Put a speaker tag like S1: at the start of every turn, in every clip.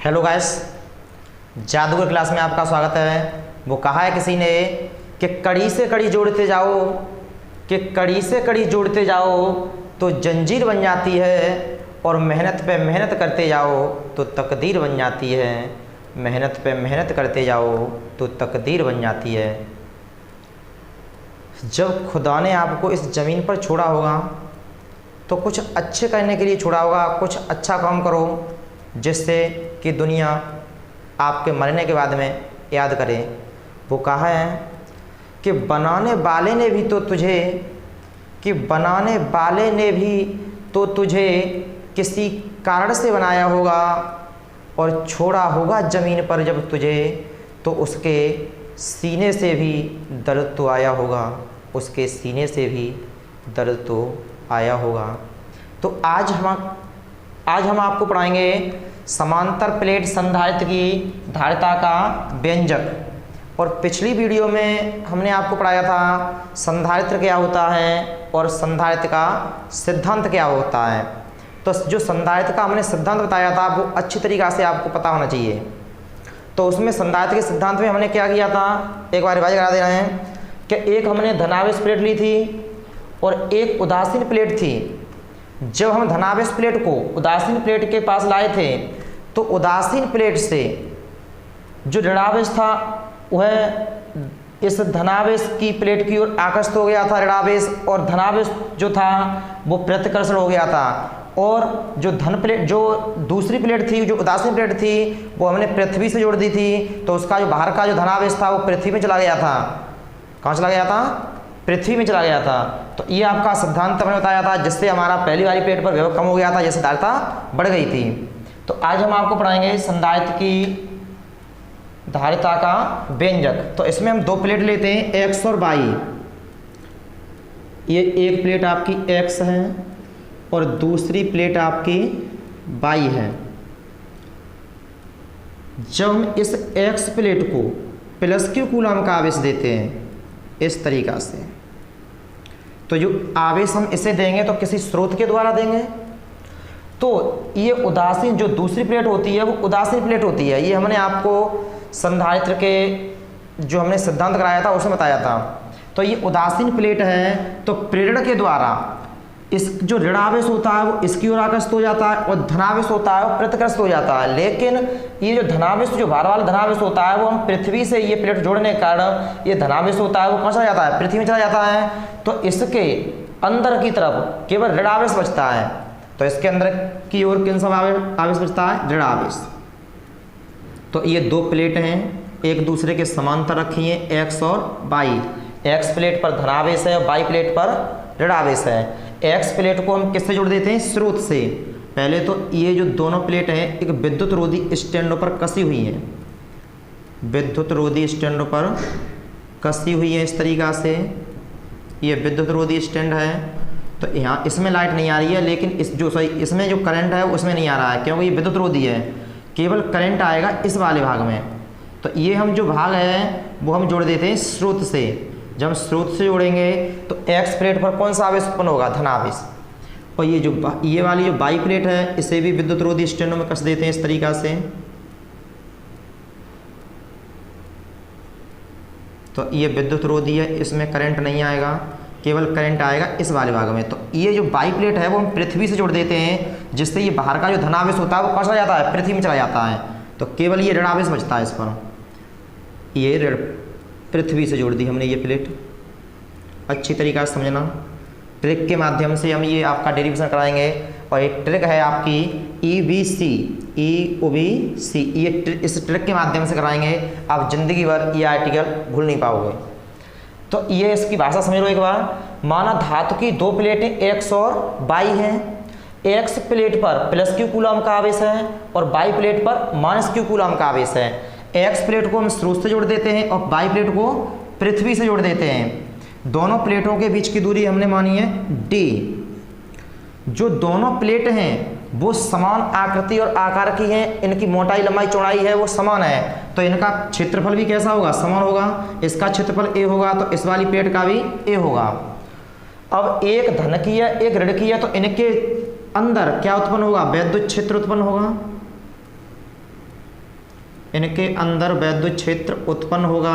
S1: Hello guys, जादूगर class में आपका स्वागत है। वो कहा है किसी ने कि कड़ी से कड़ी जोड़ते जाओ, कि कड़ी से कड़ी जोड़ते जाओ तो जंजीर बन जाती है, और मेहनत पे मेहनत करते जाओ तो तकदीर बन जाती है। मेहनत पे मेहनत करते जाओ तो तकदीर बन जाती है। जब खुदा ने आपको इस ज़मीन पर छोड़ा होगा तो कुछ अच्छे करने के लिए छोड़ा होगा। कुछ अच्छा काम करो जिससे कि दुनिया आपके मरने के बाद में याद करे। वो कहा है कि बनाने वाले ने भी तो तुझे, कि बनाने वाले ने भी तो तुझे किसी कारण से बनाया होगा, और छोड़ा होगा ज़मीन पर जब तुझे तो उसके सीने से भी दर्द तो आया होगा, उसके सीने से भी दर्द तो आया होगा। तो आज हम आपको पढ़ाएंगे समांतर प्लेट संधारित्र की धारिता का व्यंजक। और पिछली वीडियो में हमने आपको पढ़ाया था संधारित्र क्या होता है और संधारित्र का सिद्धांत क्या होता है। तो जो संधारित्र का हमने सिद्धांत बताया था वो अच्छी तरीक़ा से आपको पता होना चाहिए। तो उसमें संधारित्र के सिद्धांत में हमने क्या किया था, एक बार रिवाइज करा दे रहे हैं कि एक हमने धनावेश प्लेट ली थी और एक उदासीन प्लेट थी। जब हम धनावेश प्लेट को उदासीन प्लेट के पास लाए थे तो उदासीन प्लेट से जो ऋणावेश था वह इस धनावेश की प्लेट की ओर आकर्षित हो गया था ऋणावेश, और धनावेश जो था वो प्रतिकर्षण हो गया था। और जो धन प्लेट, जो दूसरी प्लेट थी, जो उदासीन प्लेट थी, वो हमने पृथ्वी से जोड़ दी थी। तो उसका जो बाहर का जो धनावेश था वो पृथ्वी में चला गया था। कहाँ चला गया था? पृथ्वी में चला गया था। तो ये आपका सिद्धांत हमने बताया था, जिससे हमारा पहली वाली प्लेट पर विभव कम हो गया था, जैसे धारिता बढ़ गई थी। तो आज हम आपको पढ़ाएंगे संधारित्र की धारिता का व्यंजक। तो इसमें हम दो प्लेट लेते हैं, x और y। ये एक प्लेट आपकी x है और दूसरी प्लेट आपकी y है। जब हम इस x प्लेट को प्लस Q कूलम का आवेश देते हैं इस तरीक़ा से, तो जो आवेश हम इसे देंगे तो किसी स्रोत के द्वारा देंगे। तो ये उदासीन जो दूसरी प्लेट होती है वो उदासीन प्लेट होती है। ये हमने आपको संधारित्र के जो हमने सिद्धांत कराया था उसमें बताया था। तो ये उदासीन प्लेट है, तो प्रेरण के द्वारा इस जो ऋणावेश होता है वो इसकी ओर आकर्षित हो जाता है और धनावेश होता है वो प्रतिकर्षित हो जाता है। लेकिन ये जो धनावेश, जो बाहर वाला धनावेश होता है वो हम पृथ्वी से ये प्लेट जोड़ने के कारण ये धनावेश होता है वो कहाँ चला जाता है? पृथ्वी में चला जाता है। तो इसके अंदर की तरफ केवल ऋणावेश बचता है। तो इसके अंदर की ओर किन सब आवेश बचता है? ऋणावेश। तो ये दो प्लेट हैं, एक दूसरे के समांतर रखी हैं, x और y। x प्लेट पर धनावेश है और y प्लेट पर ऋणावेश है। x प्लेट को हम किससे जोड़ देते हैं? स्रोत से। पहले तो ये जो दोनों प्लेट हैं एक विद्युत रोधी स्टैंडों पर कसी हुई हैं, विद्युत रोधी स्टैंडों पर कसी हुई है इस तरीक़ा से। ये विद्युत रोधी स्टैंड है। तो यहाँ इसमें लाइट नहीं आ रही है, लेकिन इसमें जो करंट है उसमें नहीं आ रहा है, क्योंकि ये विद्युत रोधी है। केवल करंट आएगा इस वाले भाग में। तो ये हम जो भाग है वो हम जोड़ देते हैं स्रोत से। जब हम स्रोत से जोड़ेंगे तो x प्लेट पर कौन सा आवेश उत्पन्न होगा? धनावेश। और ये वाली जो y प्लेट है इसे भी विद्युत रोधी स्टैंडों में कस देते हैं इस तरीक़ा से। तो ये विद्युत रोधी है, इसमें करंट नहीं आएगा, केवल करंट आएगा इस वाले भाग में। तो ये जो y प्लेट है वो हम पृथ्वी से जोड़ देते हैं, जिससे ये बाहर का जो धनावेश होता है वो कहाँ चला जाता है? पृथ्वी में चला जाता है। तो केवल ये ऋणावेश बचता है इस पर। ये पृथ्वी से जोड़ दी हमने ये प्लेट। अच्छी तरीक़ा से समझना, ट्रिक के माध्यम से हम ये आपका डेरिवेशन कराएंगे। और एक ट्रिक है आपकी EBC, EOBC। ये इस ट्रिक के माध्यम से कराएंगे, आप जिंदगी भर ये आर्टिकल भूल नहीं पाओगे। तो ये इसकी भाषा समझ लो एक बार। माना धातु की दो प्लेटें x और y हैं। x प्लेट पर प्लस Q कूलम का आवेश है और y प्लेट पर माइनस Q कूलम का आवेश है। x प्लेट को हम स्रोत से जोड़ देते हैं और y प्लेट को पृथ्वी से जोड़ देते हैं। दोनों प्लेटों के बीच की दूरी हमने मानी है d। जो दोनों प्लेट हैं वो समान आकृति और आकार की हैं, इनकी मोटाई लंबाई चौड़ाई है वो समान है। तो इनका क्षेत्रफल भी कैसा होगा? समान होगा। इसका क्षेत्रफल a होगा तो इस वाली प्लेट का भी a होगा। अब एक धन की है एक ऋण की है, तो इनके अंदर क्या उत्पन्न होगा? वैद्युत क्षेत्र उत्पन्न होगा। इनके अंदर वैद्युत क्षेत्र उत्पन्न होगा।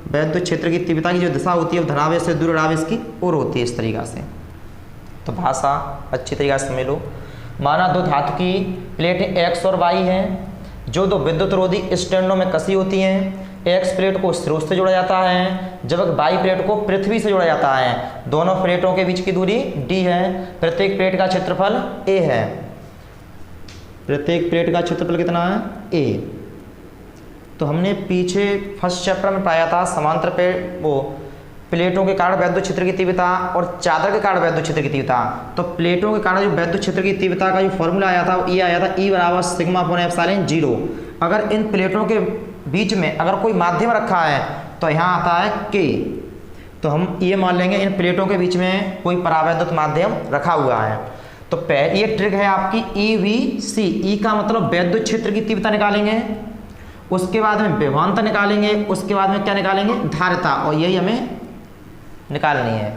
S1: वैद्युत क्षेत्र की तीव्रता की जो दिशा होती है वो धनावेश से दूर आवेश की ओर होती है, इस तरीक़ा से। तो भाषा अच्छी तरीक़ा से समझ लो। माना दो धातु की प्लेटें एक्स और वाई हैं, जो दो विद्युत रोधी स्टैंडों में कसी होती हैं। एक्स प्लेट को स्रोत से जोड़ा जाता है, जबकि वाई प्लेट को पृथ्वी से जोड़ा जाता है। दोनों प्लेटों के बीच की दूरी d है। प्रत्येक प्लेट का क्षेत्रफल a है। प्रत्येक प्लेट का क्षेत्रफल कितना है? a। तो हमने पीछे फर्स्ट चैप्टर में पाया था समांतर प्लेटों के कारण वैद्युत क्षेत्र की तीव्रता और चादर के कारण वैद्युत क्षेत्र की तीव्रता। तो प्लेटों के कारण जो वैद्युत क्षेत्र की तीव्रता का जो फॉर्मूला आया था वो ये आया था, E बराबर सिग्मा अपॉन एप्सिलॉन 0। अगर इन प्लेटों के बीच में अगर कोई माध्यम रखा है तो यहाँ आता है K। तो हम ये मान लेंगे इन प्लेटों के बीच में कोई परावैद्युत माध्यम रखा हुआ है। तो पहली ये ट्रिक है आपकी EVC। E का मतलब वैद्युत क्षेत्र की तीव्रता निकालेंगे, उसके बाद में विभवांतर निकालेंगे, उसके बाद में क्या निकालेंगे? धारिता। और यही हमें निकालनी है।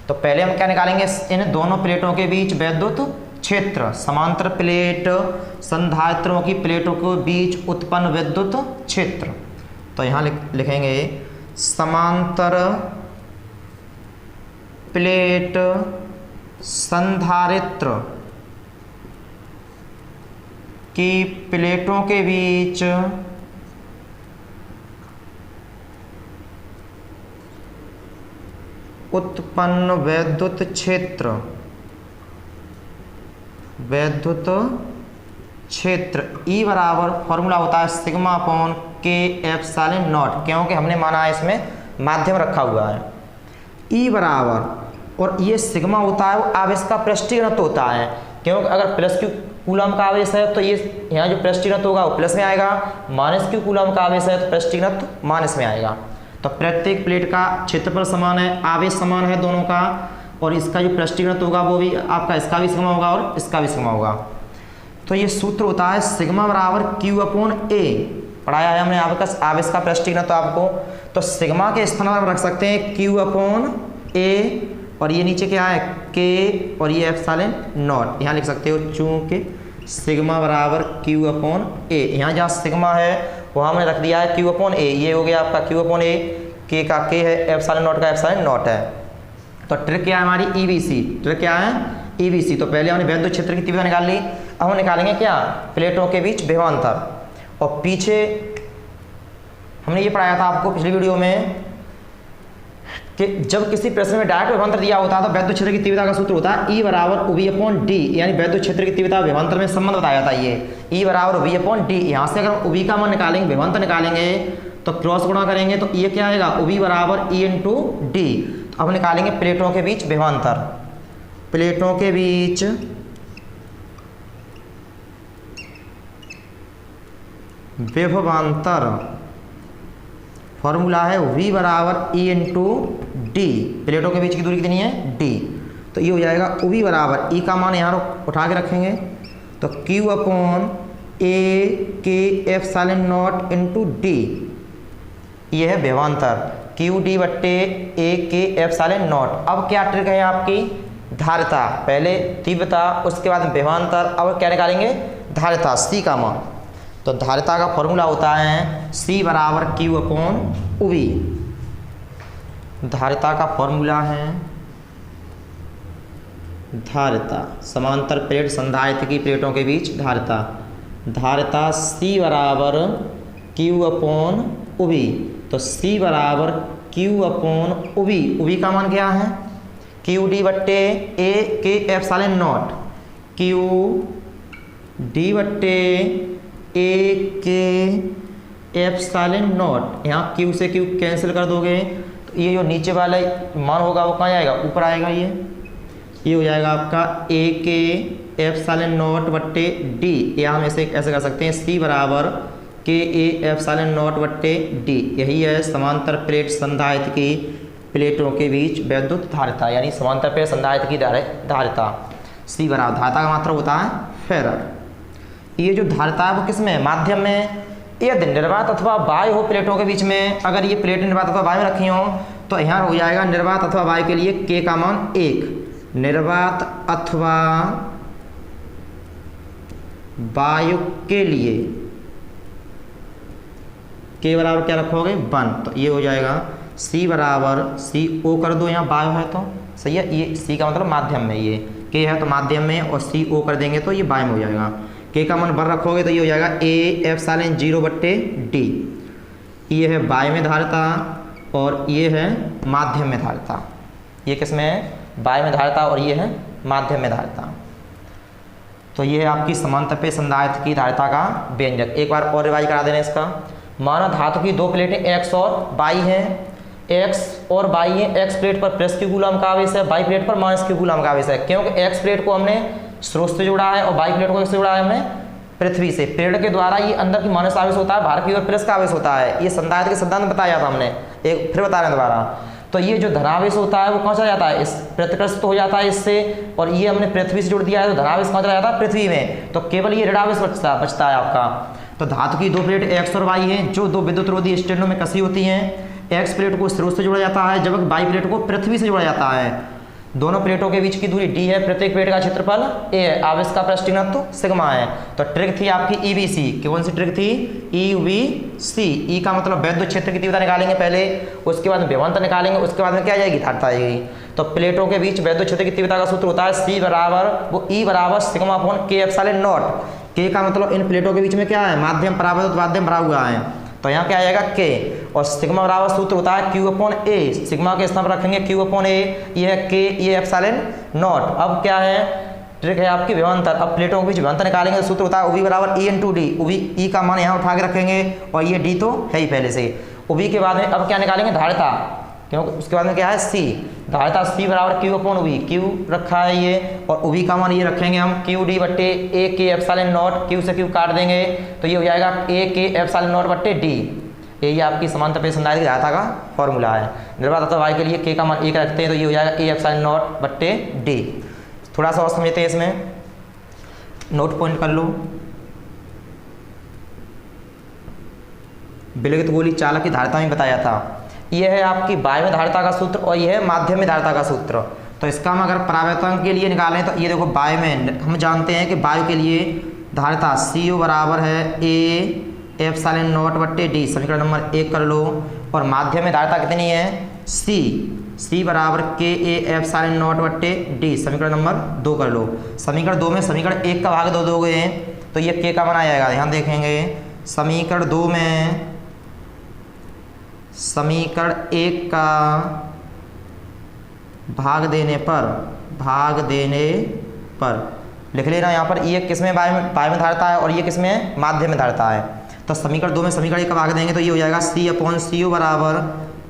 S1: तो पहले हम क्या निकालेंगे? इन दोनों प्लेटों के बीच वैद्युत क्षेत्र। समांतर प्लेट संधारित्रों की प्लेटों के बीच उत्पन्न विद्युत क्षेत्र। तो यहाँ लिखेंगे समांतर प्लेट संधारित्र की प्लेटों के बीच उत्पन्न वैद्युत क्षेत्र। वैद्युत क्षेत्र E बराबर फॉर्मूला होता है sigma upon K epsilon not, क्योंकि हमने माना है इसमें माध्यम रखा हुआ है। E बराबर, और ये सिग्मा होता है वो आवेश का पृष्ठीय घनत्व होता है, क्योंकि अगर प्लस क्यू कूलम का आवेश है तो ये यहाँ जो पृष्ठीय घनत्व होगा वो प्लस में आएगा, माइनस क्यू कूलम का आवेश है तो पृष्ठीय घनत्व माइनस में आएगा। तो प्रत्येक प्लेट का क्षेत्रफल समान है, आवेश समान है दोनों का, और इसका जो पृष्ठीय घनत्व होगा वो भी आपका इसका भी सिग्मा होगा और इसका भी सिग्मा होगा। तो ये सूत्र होता है सिग्मा बराबर Q अपॉन A। पढ़ाया है हमने आपका आवेश का पृष्ठीय घनत्व आपको। तो सिग्मा के स्थान पर हम रख सकते हैं Q अपॉन A, और ये नीचे क्या है? K, और ये एप्सिलॉन नॉट यहाँ लिख सकते हो, चूंकि सिग्मा बराबर Q अपॉन A। यहाँ जहाँ सिग्मा है वहाँ हमने रख दिया है Q अपॉन A। ये हो गया आपका Q अपॉन A, K का K है, एप्सिलॉन नॉट का एप्सिलॉन नॉट है। तो ट्रिक क्या है हमारी? EVC। ट्रिक क्या है? EVC। तो पहले हमने वैद्युत क्षेत्र की तीव्रता निकाल ली, अब हम निकालेंगे क्या? प्लेटों के बीच विभवांतर। और पीछे हमने ये पढ़ाया था आपको पिछली वीडियो में कि जब किसी प्रश्न में डायरेक्ट विभवांतर दिया होता है तो वैद्युत क्षेत्र की तीव्रता का सूत्र होता है E बराबर UV अपॉन D, यानी वैद्युत क्षेत्र की तीव्रता विभवांतर में संबंध बताया था ये E बराबर UV अपॉन D। यहाँ से अगर UV का मान निकालेंगे, विभवांतर निकालेंगे तो क्रॉस गुणा करेंगे तो ये क्या आएगा? UV बराबर E इंटू D। अब निकालेंगे प्लेटों के बीच विभवांतर। प्लेटों के बीच विभवांतर फॉर्मूला है V बराबर E इंटू D। प्लेटों के बीच की दूरी कितनी है? D। तो ये हो जाएगा UV बराबर, E का मान यहाँ उठा के रखेंगे तो Q upon A K epsilon not into D। ये है विभवांतर QD बट्टे A K एप्सिलॉन नॉट। अब क्या ट्रिक है आपकी? धारिता। पहले तीव्रता, उसके बाद विभवांतर, अब क्या निकालेंगे? धारिता, C का मान। तो धारिता का फॉर्मूला होता है C बराबर Q अपॉन UV। धारिता का फॉर्मूला है, धारिता समांतर प्लेट संधारित्र की प्लेटों के बीच धारिता। धारिता C बराबर Q अपॉन UV। तो C बराबर Q अपॉन UV। UV का मान क्या है? QD बट्टे A K epsilon not. QD बट्टे A K एप्सिलॉन नॉट। यहाँ Q से Q कैंसिल कर दोगे तो ये जो नीचे वाला मान होगा वो कहाँ जाएगा? ऊपर आएगा। ये हो जाएगा आपका A K एप्सिलॉन नॉट बट्टे D। या हम ऐसे कर सकते हैं C बराबर K A एप्सिलॉन नॉट बट्टे D। यही है समांतर प्लेट संधारित्र की प्लेटों के बीच वैद्युत धारिता, यानी समांतर प्लेट संधारित्र की धारिता। C बराबर, धारिता का मात्रा होता है फेरड। ये जो धारिता है वो किस में? माध्यम में। यदि निर्वात अथवा वायु हो प्लेटों के बीच में, अगर ये प्लेट निर्वात अथवा वायु में रखी हो तो यहाँ हो जाएगा निर्वात अथवा वायु के लिए K का मान 1। निर्वात अथवा वायु के लिए के बराबर क्या रखोगे 1, तो ये हो जाएगा सी बराबर सी ओ कर दो, यहाँ बायो है तो सही है, ये सी का मतलब माध्यम में, ये के है तो माध्यम में, और सी ओ कर देंगे तो ये बाय में हो जाएगा। के का मान 1 रखोगे तो ये हो जाएगा ए एप्सिलॉन 0/d। ये है बाय में धारिता और ये है माध्यम में धारिता। ये किस में है? बाय में धारिता और ये है माध्यम में धारिता। तो ये है आपकी समांतर संधारित्र की धारिता का व्यंजक। एक बार और रिवाइज करा देना इसका। माना धातु की 2 प्लेटें एक्स और वाई हैं, एक्स और वाई है, एक्स प्लेट पर प्लस क्यू कूलम का आवेश है, वाई प्लेट पर माइनस क्यू कूलम का आवेश है। क्योंकि एक्स प्लेट को हमने स्रोत से जोड़ा है और वाई प्लेट को किससे जोड़ा है हमने? पृथ्वी से। प्लेट के द्वारा ये अंदर की माइनस आवेश होता है, बाहर की ओर प्लस का आवेश होता है। ये संधारित्र के सिद्धांत में बताया था हमने, एक फिर बता रहे हैं दोबारा। तो ये जो धनावेश होता है वो कहाँ चला जाता है? इस प्रतिकर्षित हो जाता है इससे, और ये हमने पृथ्वी से जोड़ दिया है तो धनावेश कहाँ चला जाता है? पृथ्वी में। तो केवल ये ऋणावेश बचता है आपका। तो धातु की 2 प्लेट एक्स और वाई हैं जो 2 विद्युत रोधी स्टैंडों में कसी होती हैं। एक्स प्लेट को स्रोत से जोड़ा जाता है जबकि वाई प्लेट को पृथ्वी से जोड़ा जाता है। दोनों प्लेटों के बीच की दूरी डी है, प्रत्येक प्लेट का क्षेत्रफल ए है, आवेश का पृष्ठ घनत्व सिग्मा है। तो ट्रिक थी आपकी ईबीसी। कौन सी ट्रिक थी? ईबीसी। ई का मतलब वैद्युत क्षेत्र की तीव्रता निकालेंगे पहले, उसके बाद विभवांतर निकालेंगे, उसके बाद में क्या आ जाएगी? धारिता आएगी। तो प्लेटों के बीच वैद्युत क्षेत्र की तीव्रता का सूत्र होता है सी बराबर वो ई बराबर सिग्मा अपॉन के एप्सिलॉन नॉट। के का मतलब इन प्लेटों के बीच में क्या है? माध्यम परावैद्युत माध्यम भरा हुआ है, तो यहाँ क्या आएगा? के। और सिग्मा बराबर सूत्र होता है क्यू अपॉन ए। सिग्मा के स्थान पर रखेंगे क्यू अपॉन ए, ये है के, ये एप्सिलॉन नॉट। अब क्या है? ट्रिक है आपकी विभवांतर। अब प्लेटों के बीच विभवांतर निकालेंगे तो सूत्र होता है उबी बराबर ई इंटू डी। उबी ई का मान यहाँ उठा के रखेंगे और ये डी तो है ही पहले से। उबी के बाद में अब क्या निकालेंगे? धारिता, क्योंकि उसके बाद में क्या है? सी। धारिता सी बराबर क्यू अपॉन उबी, क्यू रखा है ये, और उबी का मान ये रखेंगे हम क्यू डी बट्टे ए के एप्सिलॉन नॉट। क्यू से क्यू काट देंगे तो ये हो जाएगा ए के एप्सिलॉन नॉट बट्टे डी। ये आपकी समांतर संधारित्र की धारिता का फॉर्मूला है। निर्वात धातु वाई के लिए के का मान 1 रखते हैं तो ये हो जाएगा ए एप्सिलॉन नॉट बट्टे डी। थोड़ा सा और समझते हैं इसमें, नोट पॉइंट कर लो। विलगित गोली चालक की धारिता में बताया था। यह है आपकी वायु में धारिता का सूत्र और यह है माध्यम में धारिता का सूत्र। तो इसका हम अगर परावर्तन के लिए निकालें तो ये देखो वायु में हम जानते हैं कि वायु के लिए धारिता सी यू बराबर है ए एप्सिलॉन नॉट बट्टे डी, समीकरण नंबर 1 कर लो। और माध्यम में धारिता कितनी है? सी बराबर के ए एप्सिलॉन नॉट बट्टे डी, समीकरण नंबर 2 कर लो। समीकरण 2 में समीकरण 1 का भाग 2 दोगे तो ये के का बना जाएगा। ध्यान देखेंगे समीकरण 2 में समीकरण 1 का भाग देने पर लिख लेना यहाँ पर। ये किस में? वायु में धारिता है और ये किस में? माध्यम में धारिता है। तो समीकरण 2 में समीकरण 1 का भाग देंगे तो ये हो जाएगा सी अपॉन सी यू बराबर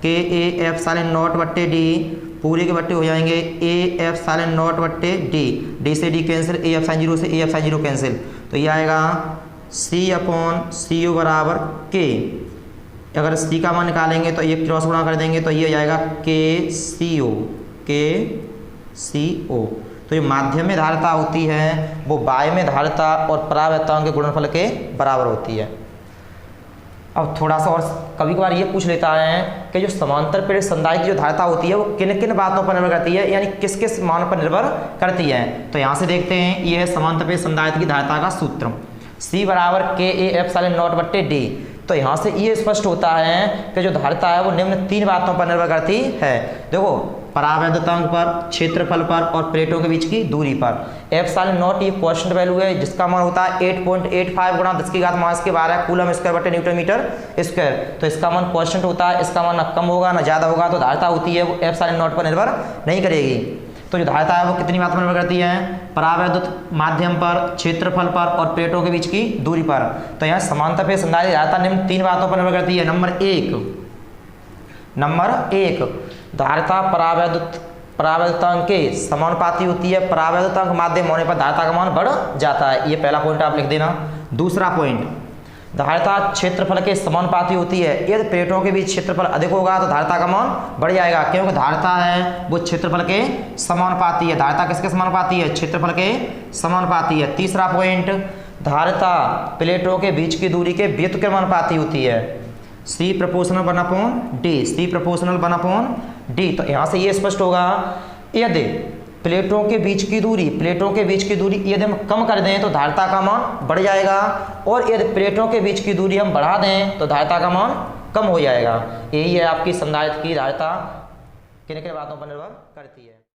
S1: के ए एप्सिलॉन नॉट बट्टे डी, पूरे के बट्टे हो जाएंगे ए एप्सिलॉन नॉट बट्टे डी, डी से डी कैंसिल, ए एप्सिलॉन 0 से ए एप्सिलॉन 0 कैंसिल, तो ये आएगा सी अपॉन सी यू बराबर के। अगर सी का मान निकालेंगे तो ये क्रॉस गुणा कर देंगे तो ये हो जाएगा के सी ओ। तो ये माध्यम में धारिता होती है वो वायु में धारिता और परावर्तन के गुणनफल के बराबर होती है। अब थोड़ा सा और कभी कभार ये पूछ लेता है कि जो समांतर प्लेट संधारित्र की जो धारिता होती है वो किन किन बातों पर निर्भर करती है, यानी किस किस मान पर निर्भर करती है। तो यहाँ से देखते हैं, ये है समांतर प्लेट संधारित्र की धारिता का सूत्र सी बराबर के ए एप्सिलॉन नॉट बट्टे डी। तो यहाँ से ये स्पष्ट होता है कि जो धारिता है वो निम्न 3 बातों पर निर्भर करती है। देखो, परावैद्युतांक पर, क्षेत्रफल पर और प्लेटों के बीच की दूरी पर। एप्सिलॉन नॉट ये कांस्टेंट वैल्यू है जिसका मान होता है 8.85 गुणा 10⁻⁻⁻⁻ कूलम स्क्वायर बटे न्यूटन मीटर स्क्वायर। तो इसका मान कांस्टेंट होता है, इसका मान न कम होगा न ज़्यादा होगा। तो धारिता होती है वो एप्सिलॉन नॉट पर निर्भर नहीं करेगी। तो जो धारिता है वो कितनी बात पर निर्भर करती है? परावैद्युत माध्यम पर, क्षेत्रफल पर और प्लेटों के बीच की दूरी पर। तो यहाँ समांतर प्लेट संधारित्र धारिता निम्न 3 बातों पर निर्भर करती है। नंबर एक धारिता परावैद्युतांक के समानुपाती होती है। परावैद्युतांक माध्यम होने पर धारिता का मान बढ़ जाता है। ये पहला पॉइंट आप लिख देना। दूसरा पॉइंट, धारिता क्षेत्रफल के समानुपाती होती है। यदि प्लेटों के बीच क्षेत्रफल अधिक होगा तो धारिता का मान बढ़ जाएगा, क्योंकि धारिता है वो क्षेत्रफल के समानुपाती है। धारिता किसके समानुपाती है? क्षेत्रफल के समानुपाती है। तीसरा पॉइंट, धारिता प्लेटों के बीच की दूरी के व्युत्क्रम के समानुपाती होती है। सी प्रोपोर्शनल 1/d, सी प्रोपोर्शनल 1/d। तो यहाँ से ये स्पष्ट होगा, यदि प्लेटों के बीच की दूरी, प्लेटों के बीच की दूरी यदि हम कम कर दें तो धारिता का मान बढ़ जाएगा, और यदि प्लेटों के बीच की दूरी हम बढ़ा दें तो धारिता का मान कम हो जाएगा। यही है आपकी संधारित्र की धारिता किन किन बातों पर निर्भर करती है।